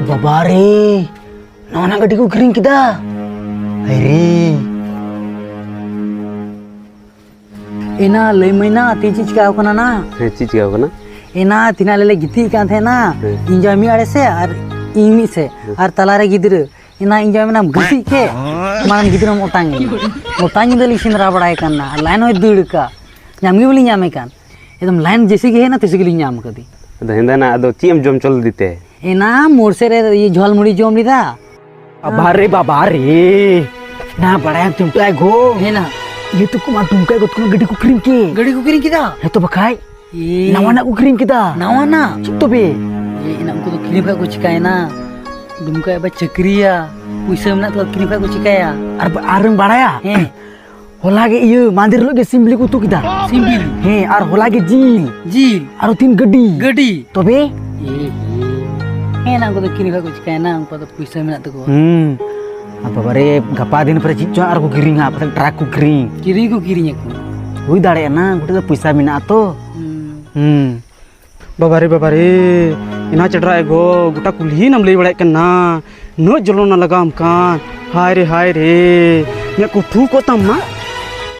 बाबा रे नौना गड्डी को किरिंग किदा अरे एना लय महीना तीची चिका कना ना चीज चिका कना एना तिना ले गिती कान थे ना इंजामी आड़े से और इमी से और तलारे गिद्र एना इंजामी ना गसी के मान गिद्र मोटांगी दली सिंदरा बड़ाय कान लाइन होय दड़ का नामगी बोली नामे कान एकदम लाइन जैसे की है ना तैसे की नाम कदी हिंदा ना अदो चीम जम चल दीते एना मोरसे रे ये झोल मुड़ी जम लीदा बाबा रे ना बड़ाय तुमटा गो है ना ये तो कुमार तुमका को गड्डी को किरिंग किदा है तो बखाई नवाना को किरिंग किदा नवाना तो बे ये इनको तो किरिंग को चिकाय ना दुमका बा चक्रिया पैसा में तो किरिंग को चिकाया और आरंग बड़ाया है होलागे ये मंदिर लोगे सिंबली को तो किदा सिंबली है और होलागे जील और तीन गड्डी तो बे ये ना को तो किरिंग को चिकाय ना उनको तो पैसा में तो बाबा रे गपा दिन पर चिचो और को किरिंग आ पतल ट्रक को किरिंग को हुई दाड़े ना गोटे तो पैसा मिना तो बाबा रे इना चढ़ा गो गोटा कुल्ही नम ले बड़ा कना न जलो न लगाम कान हाय रे मैं को थू को तम ना